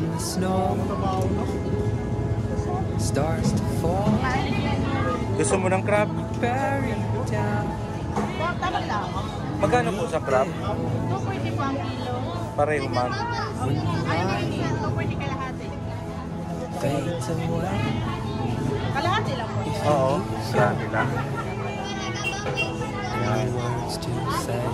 when the snow starts to fall. Gusto mo ng crab? Buried down. Magkano po sa crab? 240 po ang kilo. Pareho man. When the Ay, light 240 kalahati. fades away. Kalahati lang po. Oo, grabe lang. No words to say.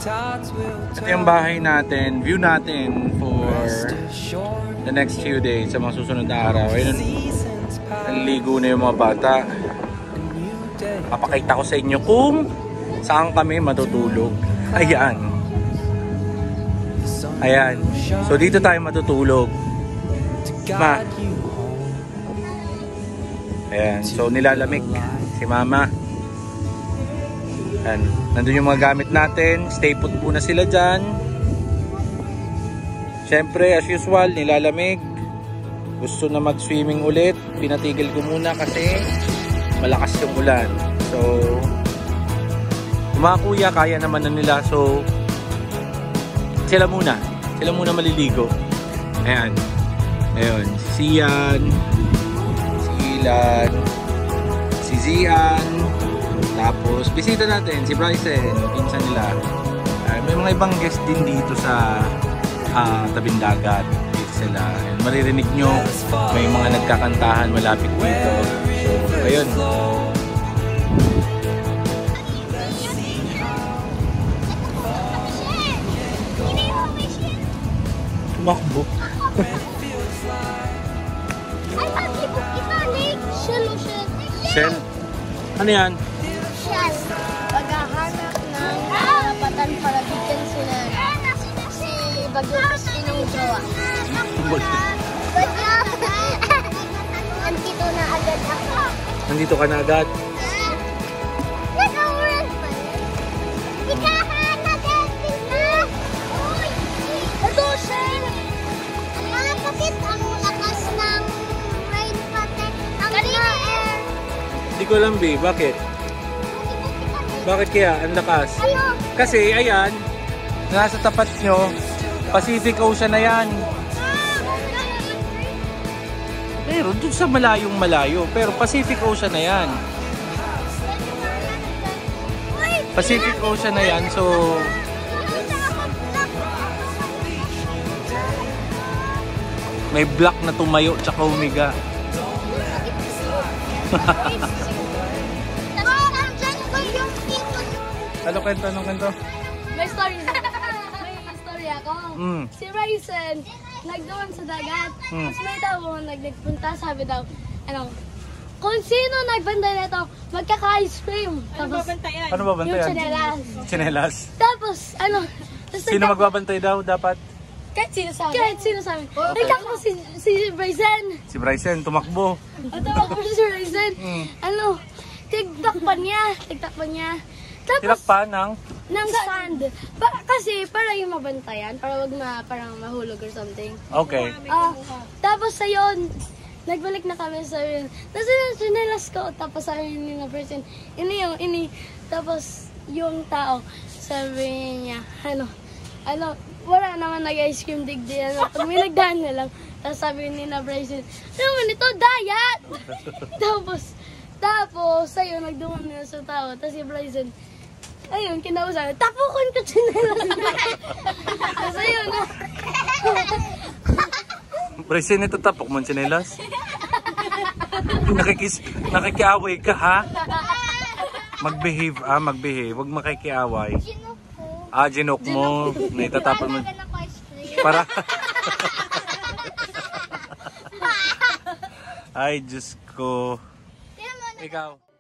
Tides will Ito yung bahay natin, view natin for rest assured. the next few days sa mga susunod na araw. Ayun, Seasons pass. naliligo na yung mga bata. A new day. Papakita ko sa inyo kung saan kami matutulog. Ayan. The sun Ayan. will shine So dito tayo matutulog. to Ma. guide you home. Ayan. So nilalamig si Mama. Ayan. Nandun yung mga gamit natin. Stay put muna sila dyan. Siyempre, as usual, nilalamig. Gusto na mag-swimming ulit. Pinatigil ko muna kasi malakas yung ulan. So, mga kuya, kaya naman na nila. So, sila muna. Sila muna maliligo. Ayan. Ayun. Si Ian. Si Ilan. Si Zian. Tapos, bisita natin si Bryson. Pinsan nila. May mga ibang guest din dito sa tabing dagat. Dito sila. And maririnig nyo, may mga nagkakantahan malapit dito. So, ayun. Tumakbo. Shell? Ano yan? Paghahanap ng karapatan para bigyan sila si Bagyo Inong Jowa. Andito na agad ako. Nandito ka na agad. Nag-auran pa rin. Ikahan agad na. Ito siya. Ang kapit ang lakas ng rain pattern. Ang air. Hindi ko alam, B. Bakit? Bakit kaya? Ang lakas. Ano? Kasi, ayan, nasa tapat nyo, Pacific Ocean na yan. Pero dun sa malayong malayo. Pero Pacific Ocean na yan. Pacific Ocean na yan. So, may block na tumayo tsaka umiga. Ano kwento? Anong kwento? May story ako. Si Ryzen, nagdoon sa dagat. Tapos may tao nagpunta, sabi daw, kung sino nagbantay na ito, magkaka-ice cream. Tapos, Ano ba bantayan? yung tsinelas. Chinelas. Tapos, tapos Sino magbabantay daw dapat? kahit sino sa amin. Kahit sino sa amin. Nagtakbo si Ryzen. Si Bryson, tumakbo. Takbo si Ryzen. Tigtakpan niya. Tapos, Tinakpan ng... ng sand. Kasi para yung mabantayan, para wag parang mahulog or something. Okay. Tapos ayun, nagbalik na kami sa rin. Tapos yung chinelas ko, tapos sabi niya na person, ini. Tapos yung tao, sabi niya, wala naman nag-ice cream digdi. Pag may nagdaan na lang, tapos sabi ni na Bryson, ano man ito, diet! Tapos, ayun, nagduman nila sa tao. Tapos si Bryson, ayun, kinausap, tapukan ko chinelas. Tapos ayun, Bryson, ito tapok mo chinelas. Nakikiaway ka, ha? Mag-behave. Huwag makikiaway. Ginok mo. Naitatapon mo. Para... Ay, Diyos ko. Ikaw.